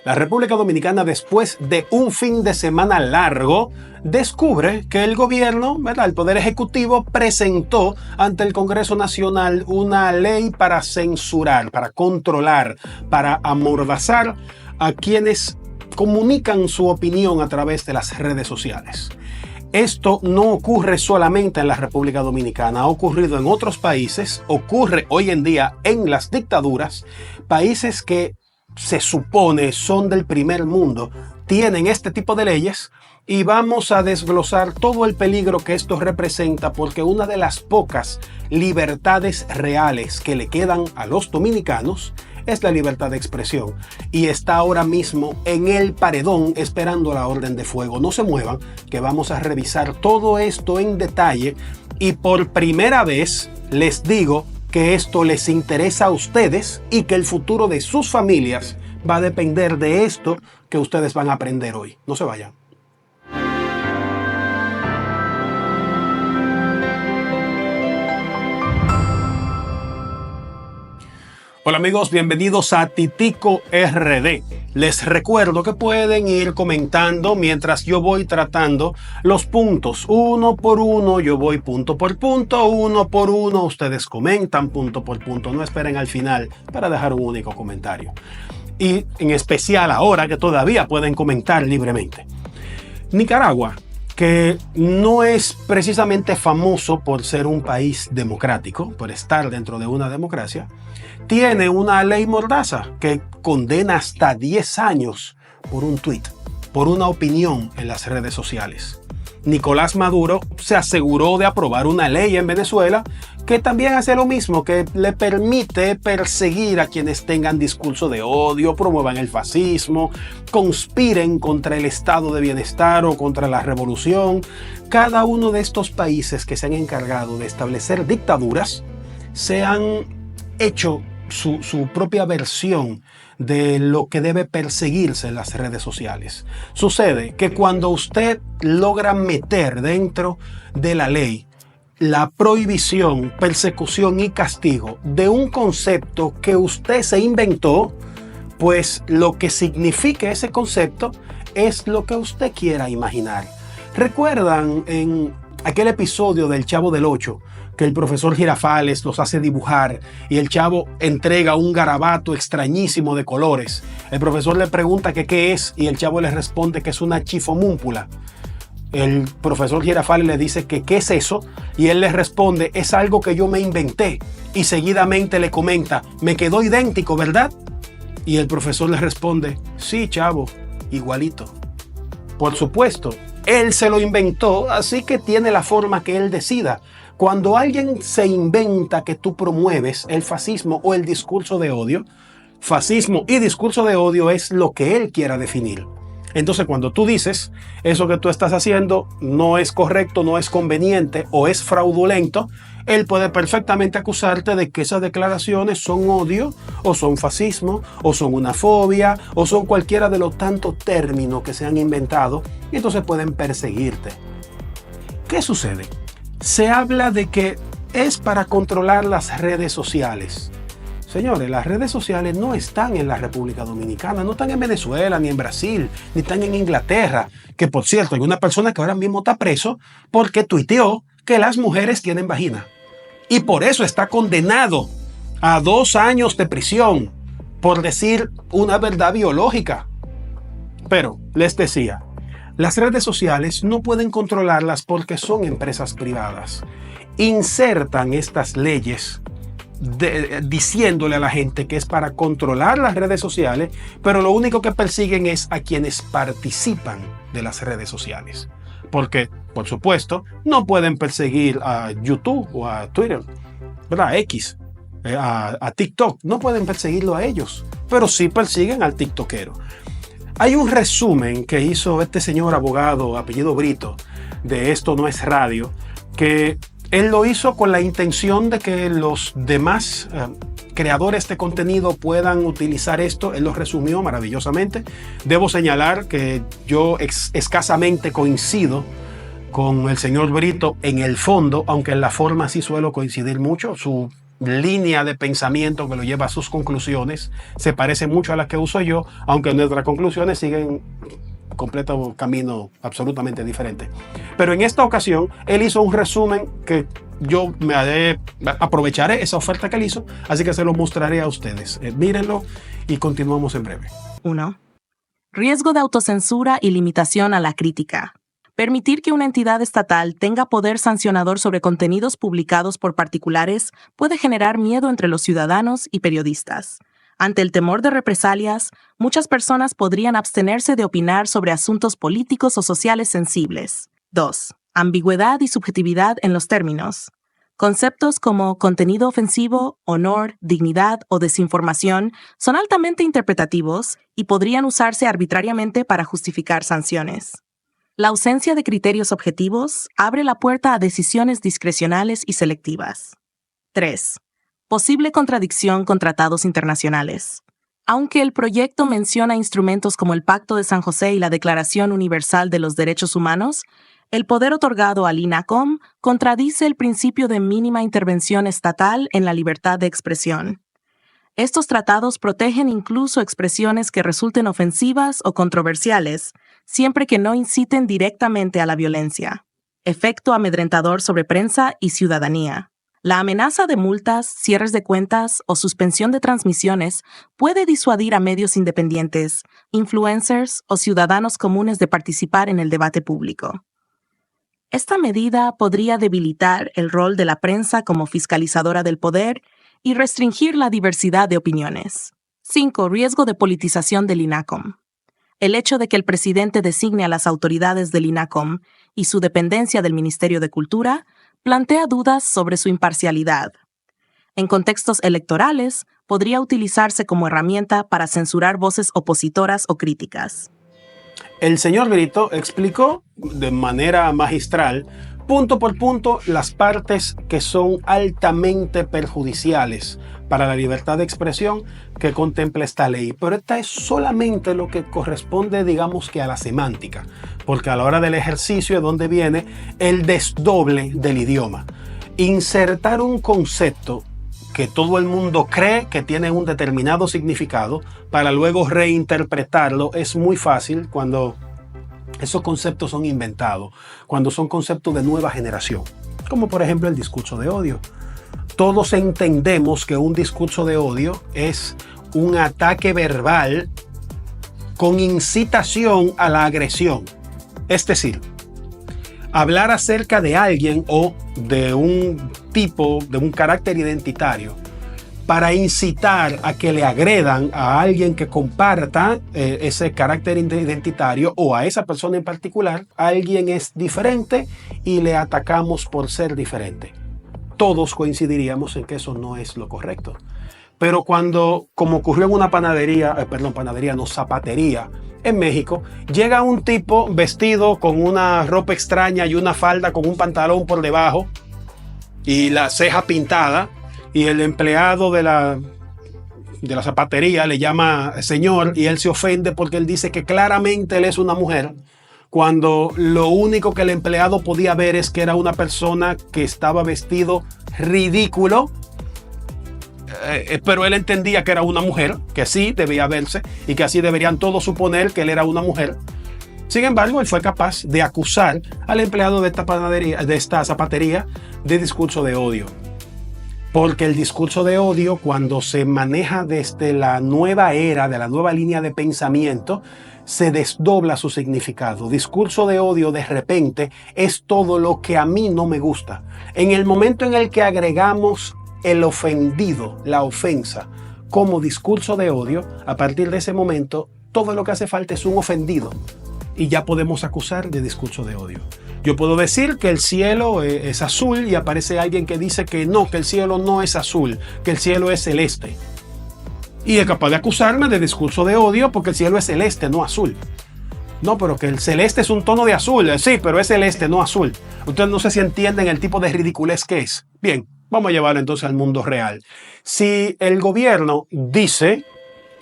La República Dominicana, después de un fin de semana largo, descubre que el gobierno, ¿verdad?, el Poder Ejecutivo, presentó ante el Congreso Nacional una ley para censurar, para controlar, para amordazar a quienes comunican su opinión a través de las redes sociales. Esto no ocurre solamente en la República Dominicana, ha ocurrido en otros países, ocurre hoy en día en las dictaduras, países que se supone son del primer mundo, tienen este tipo de leyes, y vamos a desglosar todo el peligro que esto representa, porque una de las pocas libertades reales que le quedan a los dominicanos es la libertad de expresión, y está ahora mismo en el paredón esperando la orden de fuego. No se muevan, que vamos a revisar todo esto en detalle, y por primera vez les digo que esto les interesa a ustedes y que el futuro de sus familias va a depender de esto que ustedes van a aprender hoy. No se vayan. Hola amigos, bienvenidos a Titico RD. Les recuerdo que pueden ir comentando mientras yo voy tratando los puntos uno por uno. Yo voy punto por punto, uno por uno. Ustedes comentan punto por punto. No esperen al final para dejar un único comentario. Y en especial ahora que todavía pueden comentar libremente. Nicaragua, que no es precisamente famoso por ser un país democrático, por estar dentro de una democracia, tiene una ley mordaza que condena hasta 10 años por un tuit, por una opinión en las redes sociales. Nicolás Maduro se aseguró de aprobar una ley en Venezuela que también hace lo mismo, que le permite perseguir a quienes tengan discurso de odio, promuevan el fascismo, conspiren contra el estado de bienestar o contra la revolución. Cada uno de estos países que se han encargado de establecer dictaduras se han hecho su propia versión de lo que debe perseguirse en las redes sociales. Sucede que cuando usted logra meter dentro de la ley la prohibición, persecución y castigo de un concepto que usted se inventó, pues lo que significa ese concepto es lo que usted quiera imaginar. ¿Recuerdan en aquel episodio del Chavo del Ocho que el profesor Girafales los hace dibujar y el chavo entrega un garabato extrañísimo de colores? El profesor le pregunta que qué es y el chavo le responde que es una chifomúmpula. El profesor Girafales le dice que qué es eso y él le responde: es algo que yo me inventé, y seguidamente le comenta: me quedó idéntico, ¿verdad? Y el profesor le responde: sí, chavo, igualito. Por supuesto, él se lo inventó, así que tiene la forma que él decida. Cuando alguien se inventa que tú promueves el fascismo o el discurso de odio, fascismo y discurso de odio es lo que él quiera definir. Entonces, cuando tú dices eso que tú estás haciendo no es correcto, no es conveniente o es fraudulento, él puede perfectamente acusarte de que esas declaraciones son odio, o son fascismo, o son una fobia, o son cualquiera de los tantos términos que se han inventado, y entonces pueden perseguirte. ¿Qué sucede? Se habla de que es para controlar las redes sociales. Señores, las redes sociales no están en la República Dominicana, no están en Venezuela, ni en Brasil, ni están en Inglaterra. Que por cierto, hay una persona que ahora mismo está preso porque tuiteó que las mujeres tienen vagina. Y por eso está condenado a 2 años de prisión por decir una verdad biológica. Pero les decía, las redes sociales no pueden controlarlas porque son empresas privadas. Insertan estas leyes diciéndole a la gente que es para controlar las redes sociales, pero lo único que persiguen es a quienes participan de las redes sociales. Porque, por supuesto, no pueden perseguir a YouTube o a Twitter, ¿verdad? X, a TikTok. No pueden perseguirlo a ellos, pero sí persiguen al tiktokero. Hay un resumen que hizo este señor abogado, apellido Brito, de Esto No Es Radio, que él lo hizo con la intención de que los demás creadores de contenido puedan utilizar esto. Él lo resumió maravillosamente. Debo señalar que yo escasamente coincido con el señor Brito en el fondo, aunque en la forma sí suelo coincidir mucho. Su línea de pensamiento que lo lleva a sus conclusiones se parece mucho a la que uso yo, aunque nuestras conclusiones siguen completo camino absolutamente diferente. Pero en esta ocasión, él hizo un resumen que yo aprovecharé esa oferta que él hizo, así que se lo mostraré a ustedes. Mírenlo y continuamos en breve. 1. Riesgo de autocensura y limitación a la crítica. Permitir que una entidad estatal tenga poder sancionador sobre contenidos publicados por particulares puede generar miedo entre los ciudadanos y periodistas. Ante el temor de represalias, muchas personas podrían abstenerse de opinar sobre asuntos políticos o sociales sensibles. 2. Ambigüedad y subjetividad en los términos. Conceptos como contenido ofensivo, honor, dignidad o desinformación son altamente interpretativos y podrían usarse arbitrariamente para justificar sanciones. La ausencia de criterios objetivos abre la puerta a decisiones discrecionales y selectivas. 3. Posible contradicción con tratados internacionales. Aunque el proyecto menciona instrumentos como el Pacto de San José y la Declaración Universal de los Derechos Humanos, el poder otorgado al INACOM contradice el principio de mínima intervención estatal en la libertad de expresión. Estos tratados protegen incluso expresiones que resulten ofensivas o controversiales, siempre que no inciten directamente a la violencia. Efecto amedrentador sobre prensa y ciudadanía. La amenaza de multas, cierres de cuentas o suspensión de transmisiones puede disuadir a medios independientes, influencers o ciudadanos comunes de participar en el debate público. Esta medida podría debilitar el rol de la prensa como fiscalizadora del poder y restringir la diversidad de opiniones. 5. Riesgo de politización del INACOM. El hecho de que el presidente designe a las autoridades del INACOM y su dependencia del Ministerio de Cultura plantea dudas sobre su imparcialidad. En contextos electorales, podría utilizarse como herramienta para censurar voces opositoras o críticas. El señor Brito explicó de manera magistral, punto por punto, las partes que son altamente perjudiciales para la libertad de expresión que contempla esta ley. Pero esta es solamente lo que corresponde, digamos que a la semántica, porque a la hora del ejercicio es donde viene el desdoble del idioma. Insertar un concepto que todo el mundo cree que tiene un determinado significado para luego reinterpretarlo es muy fácil cuando esos conceptos son inventados, cuando son conceptos de nueva generación, como por ejemplo el discurso de odio. Todos entendemos que un discurso de odio es un ataque verbal con incitación a la agresión. Es decir, hablar acerca de alguien o de un tipo, de un carácter identitario, para incitar a que le agredan a alguien que comparta ese carácter identitario o a esa persona en particular. Alguien es diferente y le atacamos por ser diferente. Todos coincidiríamos en que eso no es lo correcto. Pero cuando, como ocurrió en una zapatería en México, llega un tipo vestido con una ropa extraña y una falda con un pantalón por debajo y la ceja pintada, y el empleado de la zapatería le llama señor y él se ofende porque él dice que claramente él es una mujer, cuando lo único que el empleado podía ver es que era una persona que estaba vestido ridículo, pero él entendía que era una mujer, que así debía verse y que así deberían todos suponer que él era una mujer. Sin embargo, él fue capaz de acusar al empleado de esta zapatería de discurso de odio. Porque el discurso de odio, cuando se maneja desde la nueva era, de la nueva línea de pensamiento, se desdobla su significado. Discurso de odio, de repente, es todo lo que a mí no me gusta. En el momento en el que agregamos el ofendido, la ofensa, como discurso de odio, a partir de ese momento, todo lo que hace falta es un ofendido. Y ya podemos acusar de discurso de odio. Yo puedo decir que el cielo es azul y aparece alguien que dice que no, que el cielo no es azul, que el cielo es celeste. Y es capaz de acusarme de discurso de odio porque el cielo es celeste, no azul. No, pero que el celeste es un tono de azul. Sí, pero es celeste, no azul. Ustedes no sé si entienden el tipo de ridiculez que es. Bien, vamos a llevarlo entonces al mundo real. Si el gobierno dice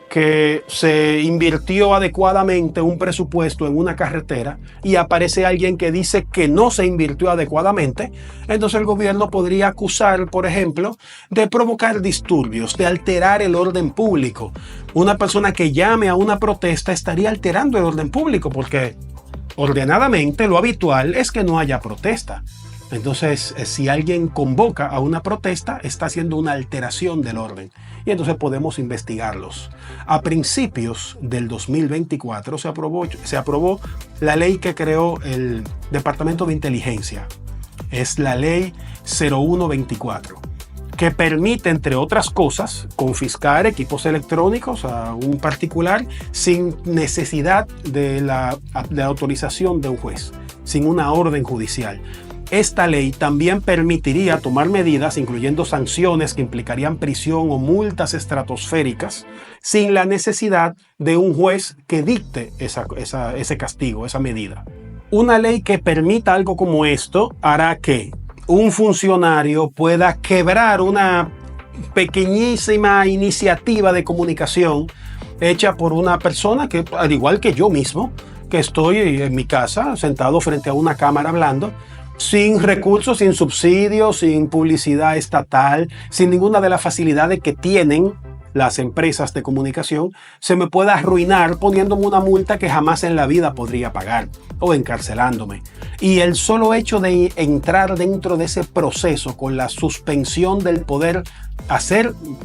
que se invirtió adecuadamente un presupuesto en una carretera y aparece alguien que dice que no se invirtió adecuadamente, entonces el gobierno podría acusar, por ejemplo, de provocar disturbios, de alterar el orden público. Una persona que llame a una protesta estaría alterando el orden público porque ordenadamente lo habitual es que no haya protesta. Entonces, si alguien convoca a una protesta, está haciendo una alteración del orden. Y entonces podemos investigarlos. A principios del 2024 se aprobó la ley que creó el Departamento de Inteligencia. Es la ley 0124, que permite, entre otras cosas, confiscar equipos electrónicos a un particular sin necesidad de la autorización de un juez, sin una orden judicial. Esta ley también permitiría tomar medidas, incluyendo sanciones que implicarían prisión o multas estratosféricas, sin la necesidad de un juez que dicte ese castigo, esa medida. Una ley que permita algo como esto hará que un funcionario pueda quebrar una pequeñísima iniciativa de comunicación hecha por una persona que, al igual que yo mismo, que estoy en mi casa sentado frente a una cámara hablando, sin recursos, sin subsidios, sin publicidad estatal, sin ninguna de las facilidades que tienen las empresas de comunicación, se me puede arruinar poniéndome una multa que jamás en la vida podría pagar o encarcelándome. Y el solo hecho de entrar dentro de ese proceso con la suspensión del poder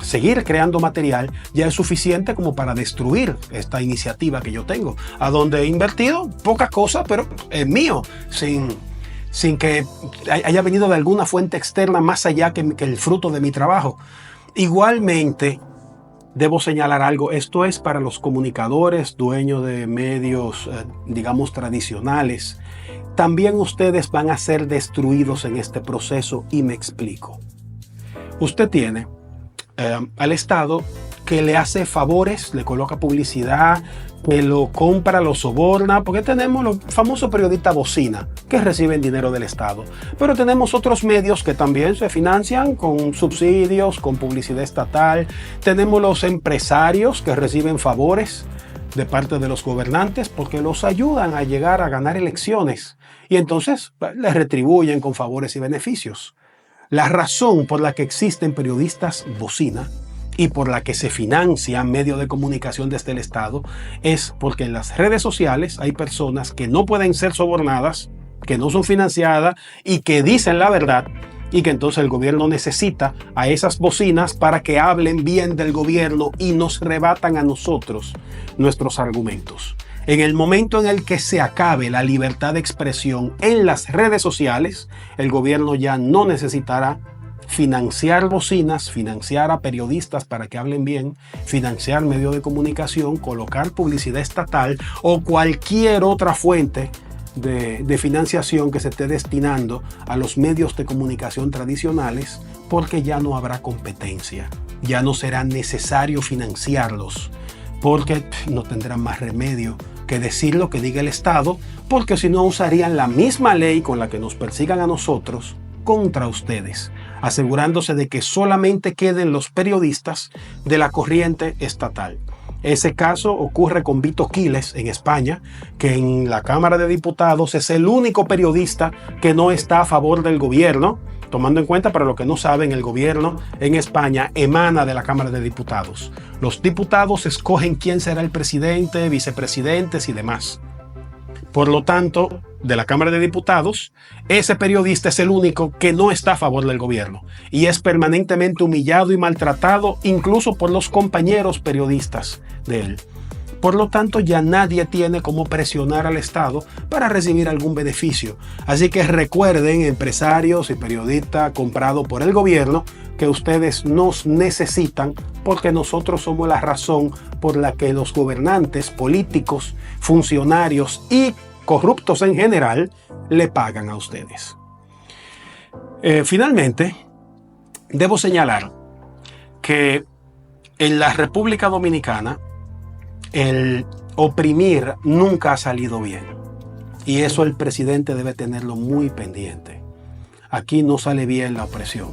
seguir creando material ya es suficiente como para destruir esta iniciativa que yo tengo, a donde he invertido poca cosa, pero es mío, sin que haya venido de alguna fuente externa más allá que el fruto de mi trabajo. Igualmente, debo señalar algo. Esto es para los comunicadores, dueños de medios, digamos, tradicionales. También ustedes van a ser destruidos en este proceso y me explico. Usted tiene al Estado que le hace favores, le coloca publicidad, que lo compra, lo soborna, porque tenemos los famosos periodistas bocina que reciben dinero del Estado. Pero tenemos otros medios que también se financian con subsidios, con publicidad estatal. Tenemos los empresarios que reciben favores de parte de los gobernantes porque los ayudan a llegar a ganar elecciones y entonces les retribuyen con favores y beneficios. La razón por la que existen periodistas bocina y por la que se financian medios de comunicación desde el Estado es porque en las redes sociales hay personas que no pueden ser sobornadas, que no son financiadas y que dicen la verdad, y que entonces el gobierno necesita a esas bocinas para que hablen bien del gobierno y nos rebatan a nosotros nuestros argumentos. En el momento en el que se acabe la libertad de expresión en las redes sociales, el gobierno ya no necesitará financiar bocinas, financiar a periodistas para que hablen bien, financiar medios de comunicación, colocar publicidad estatal o cualquier otra fuente de financiación que se esté destinando a los medios de comunicación tradicionales, porque ya no habrá competencia, ya no será necesario financiarlos, porque no tendrán más remedio que decir lo que diga el Estado, porque si no usarían la misma ley con la que nos persigan a nosotros contra ustedes, asegurándose de que solamente queden los periodistas de la corriente estatal. Ese caso ocurre con Vito Quiles en España, que en la Cámara de Diputados es el único periodista que no está a favor del gobierno, tomando en cuenta, para los que no saben, el gobierno en España emana de la Cámara de Diputados. Los diputados escogen quién será el presidente, vicepresidentes y demás. Por lo tanto, de la Cámara de Diputados, ese periodista es el único que no está a favor del gobierno y es permanentemente humillado y maltratado incluso por los compañeros periodistas de él. Por lo tanto, ya nadie tiene cómo presionar al Estado para recibir algún beneficio. Así que recuerden, empresarios y periodistas comprados por el gobierno, que ustedes nos necesitan porque nosotros somos la razón por la que los gobernantes, políticos, funcionarios y corruptos en general le pagan a ustedes. Finalmente, debo señalar que en la República Dominicana el oprimir nunca ha salido bien. Y eso el presidente debe tenerlo muy pendiente. Aquí no sale bien la opresión.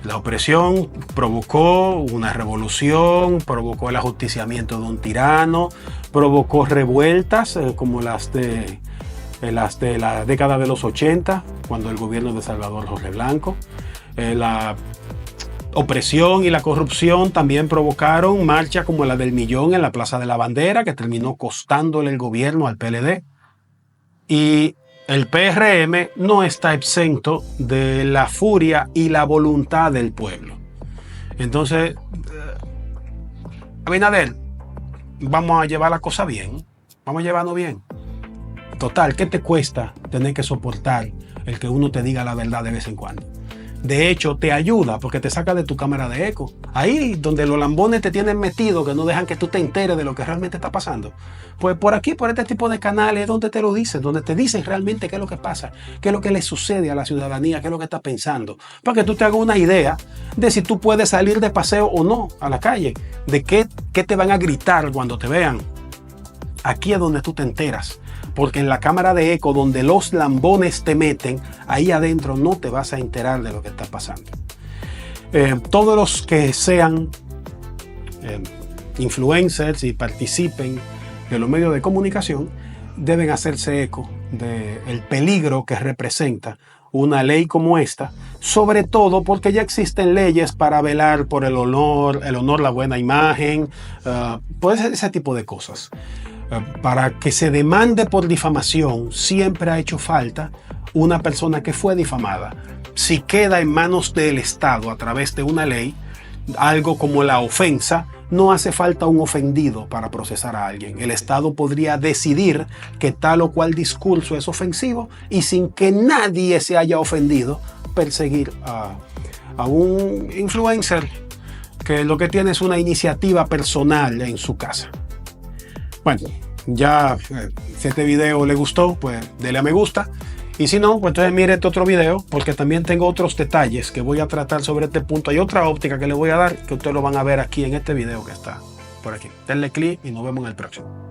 La opresión provocó una revolución, provocó el ajusticiamiento de un tirano, provocó revueltas como las de la década de los 80, cuando el gobierno de Salvador Jorge Blanco. La opresión y la corrupción también provocaron marchas como la del Millón en la Plaza de la Bandera, que terminó costándole el gobierno al PLD. Y el PRM no está exento de la furia y la voluntad del pueblo. Entonces, Abinader, vamos a llevar la cosa bien, vamos a llevarnos bien. Total, ¿qué te cuesta tener que soportar el que uno te diga la verdad de vez en cuando? De hecho, te ayuda porque te saca de tu cámara de eco. Ahí donde los lambones te tienen metido, que no dejan que tú te enteres de lo que realmente está pasando. Pues por aquí, por este tipo de canales, donde te lo dicen, donde te dicen realmente qué es lo que pasa, qué es lo que le sucede a la ciudadanía, qué es lo que está pensando. Para que tú te hagas una idea de si tú puedes salir de paseo o no a la calle, de qué te van a gritar cuando te vean. Aquí es donde tú te enteras. Porque en la cámara de eco donde los lambones te meten, ahí adentro no te vas a enterar de lo que está pasando. Todos los que sean influencers y participen de los medios de comunicación deben hacerse eco del peligro que representa una ley como esta, sobre todo porque ya existen leyes para velar por el honor, la buena imagen, pues ese tipo de cosas. Para que se demande por difamación, siempre ha hecho falta una persona que fue difamada. Si queda en manos del Estado a través de una ley, algo como la ofensa, no hace falta un ofendido para procesar a alguien. El Estado podría decidir que tal o cual discurso es ofensivo y sin que nadie se haya ofendido, perseguir a un influencer que lo que tiene es una iniciativa personal en su casa. Bueno, ya si este video le gustó, pues dele a me gusta. Y si no, pues entonces mire este otro video, porque también tengo otros detalles que voy a tratar sobre este punto. Hay otra óptica que le voy a dar, que ustedes lo van a ver aquí en este video que está por aquí. Denle clic y nos vemos en el próximo.